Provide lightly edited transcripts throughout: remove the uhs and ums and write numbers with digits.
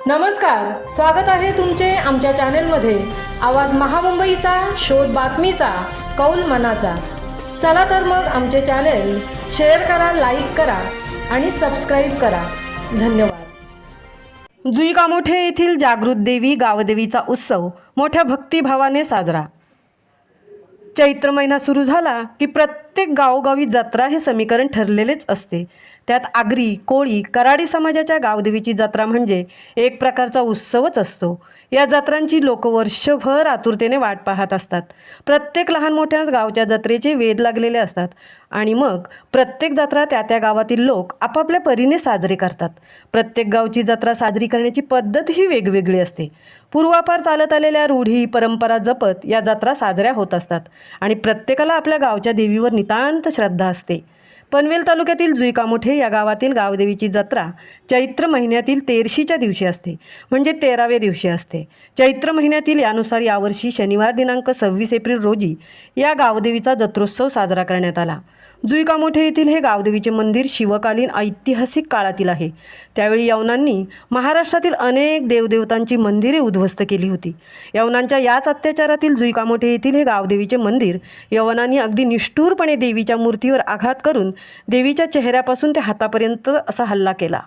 नमस्कार, स्वागत आहे तुमचे आमच्या चॅनेलमध्ये. आवाज महामुंबईचा, शोध बातमीचा, कौल मनाचा. चला तर मग आमचे चॅनेल शेअर करा, लाईक करा आणि सबस्क्राईब करा. धन्यवाद. जुईकामोठे येथील जागृत देवी गावदेवीचा उत्सव मोठ्या भक्तिभावाने साजरा. चैत्र महिना सुरू झाला की प्रत्येक गावोगावी जत्रा हे समीकरण ठरलेलेच असते. त्यात आगरी, कोळी, कराडी समाजाच्या गावदेवीची जत्रा म्हणजे एक प्रकारचा उत्सवच असतो. या जत्रांची लोक वर्षभर आतुरतेने वाट पाहत असतात. प्रत्येक लहान मोठ्या गावच्या जत्रेचे वेध लागलेले असतात आणि मग प्रत्येक जत्रा त्या त्या गावातील लोक आपापल्या परीने साजरे करतात. प्रत्येक गावची जत्रा साजरी करण्याची पद्धत ही वेगवेगळी असते. पूर्वापार चालत आलेल्या रूढी परंपरा जपत या जत्रा साजऱ्या होत असतात आणि प्रत्येकाला आपल्या गावच्या देवीवर नितांत श्रद्धा असते. पनवेल तालुक्यातील जुईकामोठे या गावातील गावदेवीची जत्रा चैत्र महिन्यातील 13शीच्या दिवशी असते, म्हणजे 13व्या दिवशी असते. चैत्र महिन्यातील यानुसार यावर्षी शनिवार दिनांक 26 एप्रिल रोजी या गावदेवीचा जत्रोत्सव साजरा करण्यात आला. जुईकामोठे येथील हे गावदेवीचे मंदिर शिवकालीन ऐतिहासिक काळातील आहे. त्यावेळी यवनांनी महाराष्ट्रातील अनेक देवदेवतांची मंदिरे उद्ध्वस्त केली होती. यवनांच्या याच अत्याचारातील जुईकामोठे येथील हे गावदेवीचे मंदिर यवनांनी अगदी निष्ठुरपणे देवीच्या मूर्तीवर आघात करून देवीच्या चेहऱ्यापासून ते हातापर्यंत असा हल्ला केला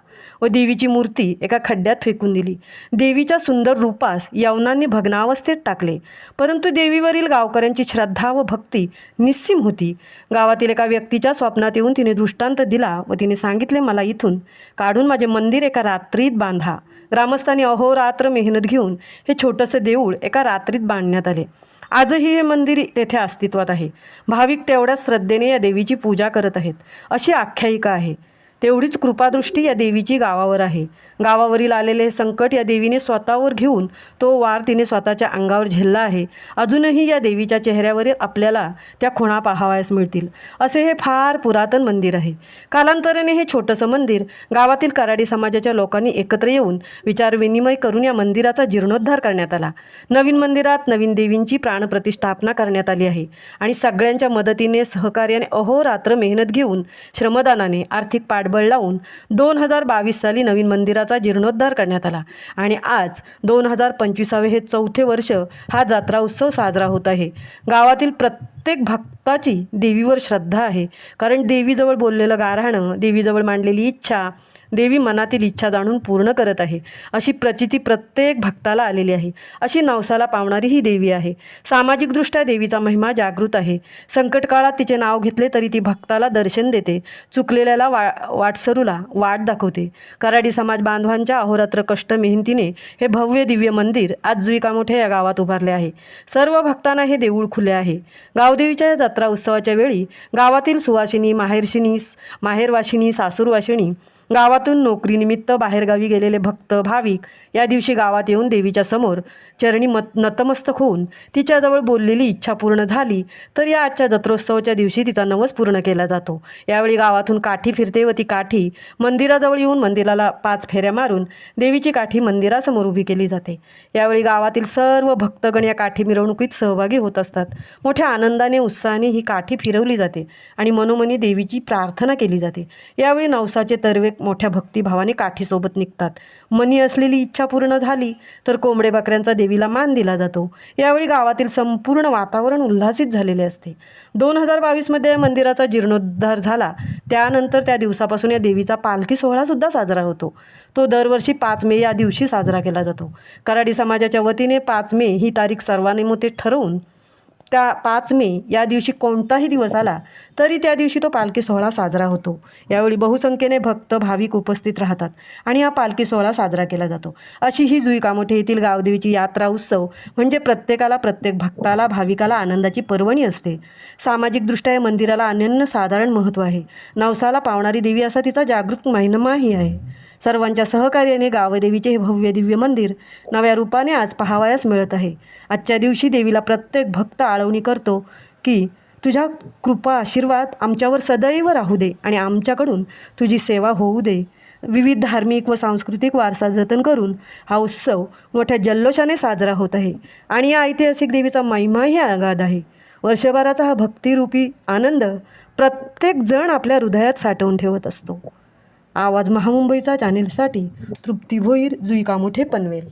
व देवीची मूर्ती एका खड्ड्यात फेकून दिली. देवीच्या सुंदर रूपास यवनांनी भग्नावस्थेत टाकले, परंतु देवीवरील गावकऱ्यांची श्रद्धा व भक्ती निस्सीम होती. गावातील एका व्यक्तीच्या स्वप्नात येऊन तिने दृष्टांत दिला व तिने सांगितले, मला इथून काढून माझे मंदिर एका रात्रीत बांधा. ग्रामस्थांनी अहोरात्र मेहनत घेऊन हे छोटंसं देऊळ एका रात्रीत बांधण्यात आले. आजही हे मंदिर तेथे अस्तित्वात आहे. भाविक तेवढ्याच श्रद्धेने या देवीची पूजा करत आहेत अशी आख्यायिका आहे. तेवढीच कृपादृष्टी या देवीची गावावर आहे. गावावरील आलेले संकट या देवीने स्वतःवर घेऊन तो वार तिने स्वतःच्या अंगावर झेलला आहे. अजूनही या देवीच्या चेहऱ्यावरील आपल्याला त्या खुणा पाहावयास मिळतील. असे हे फार पुरातन मंदिर आहे. कालांतराने हे छोटंसं मंदिर गावातील कराडी समाजाच्या लोकांनी एकत्र येऊन विचारविनिमय करून या मंदिराचा जीर्णोद्धार करण्यात आला. नवीन मंदिरात नवीन देवींची प्राणप्रतिष्ठापना करण्यात आली आहे आणि सगळ्यांच्या मदतीने सहकार्याने अहोरात्र मेहनत घेऊन श्रमदानाने आर्थिक पाठबळ लावून 2022 साली नवीन मंदिराचा जीर्णोद्धार करण्यात आला आणि आज 2025 हे 4थे वर्ष हा जत्रा उत्सव साजरा होत आहे. गावातील प्रत्येक भक्ताची देवीवर श्रद्धा आहे, कारण देवीजवळ बोललेलं गाऱ्हाणं, देवीजवळ मांडलेली इच्छा देवी मनातील इच्छा जाणून पूर्ण करत आहे अशी प्रचिती प्रत्येक भक्ताला आलेली आहे. अशी नवसाला पावणारी ही देवी आहे. सामाजिकदृष्ट्या देवीचा महिमा जागृत आहे. संकट काळात तिचे नाव घेतले तरी ती भक्ताला दर्शन देते. चुकलेल्याला वाटसरूला वाट दाखवते. कराडी समाज बांधवांच्या अहोरात्र कष्ट मेहनतीने हे भव्य दिव्य मंदिर आज जुईकामोठे या गावात उभारले आहे. सर्व भक्तांना हे देऊळ खुले आहे. गावदेवीच्या जत्रा उत्सवाच्या वेळी गावातील सुवासिनी, माहेरवाशिनी, सासूरवाशिणी, गावातून नोकरीनिमित्त बाहेरगावी गेलेले भक्त भाविक या दिवशी गावात येऊन देवीच्या समोर चरणी नतमस्तक होऊन तिच्याजवळ बोललेली इच्छा पूर्ण झाली तर या आजच्या जत्रोत्सवाच्या दिवशी तिचा नवस पूर्ण केला जातो. यावेळी गावातून काठी फिरते व ती काठी मंदिराजवळ येऊन मंदिराला 5 फेऱ्या मारून देवीची काठी मंदिरासमोर उभी केली जाते. यावेळी गावातील सर्व भक्तगण या काठी मिरवणुकीत सहभागी होत असतात. मोठ्या आनंदाने उत्साहाने ही काठी फिरवली जाते आणि मनोमनी देवीची प्रार्थना केली जाते. यावेळी नवसाचे तरवे मोठ्या भक्तिभावाने काठीसोबत निघतात. मनी असलेली इच्छा पूर्ण झाली तर कोंबडे बकऱ्यांचा देवीला मान दिला जातो. यावेळी गावातील संपूर्ण वातावरण उल्हासित झालेले असते. 2022 मंदिराचा जीर्णोद्धार झाला. त्यानंतर त्या दिवसापासून या देवीचा पालखी सोहळासुद्धा साजरा होतो. तो दरवर्षी 5 मे या दिवशी साजरा केला जातो. कराडी समाजाच्या वतीने 5 मे ही तारीख सर्वानुमते ठरवून त्या 5 मे या दिवशी कोणताही दिवस आला तरी त्या दिवशी तो पालखी सोहळा साजरा होतो. यावेळी बहुसंख्येने भक्त भाविक उपस्थित राहतात आणि हा पालखी सोहळा साजरा केला जातो. अशी ही जुईकामोठे येथील गावदेवीची यात्रा उत्सव म्हणजे प्रत्येक भक्ताला भाविकाला आनंदाची पर्वणी असते. सामाजिकदृष्ट्या या मंदिराला अनन्यसाधारण महत्त्व आहे. नवसाला पावणारी देवी असा तिचा जागृत महिमाही आहे. सर्वांच्या सहकार्याने गावदेवीचे हे भव्य दिव्य मंदिर नव्या रूपाने आज पाहावयास मिळत आहे. आजच्या दिवशी देवीला प्रत्येक भक्त आळवणी करतो की तुझ्या कृपा आशीर्वाद आमच्यावर सदैव राहू दे आणि आमच्याकडून तुझी सेवा होऊ दे. विविध धार्मिक व सांस्कृतिक वारसा जतन करून हा उत्सव मोठ्या जल्लोषाने साजरा होत आहे आणि या ऐतिहासिक देवीचा महिमाही अगाध आहे. वर्षभराचा हा भक्तिरूपी आनंद प्रत्येक जण आपल्या हृदयात साठवून ठेवत असतो. आवाज महामुंबईचा चॅनेलसाठी तृप्ती भोईर जुई कामोठे पनवेल.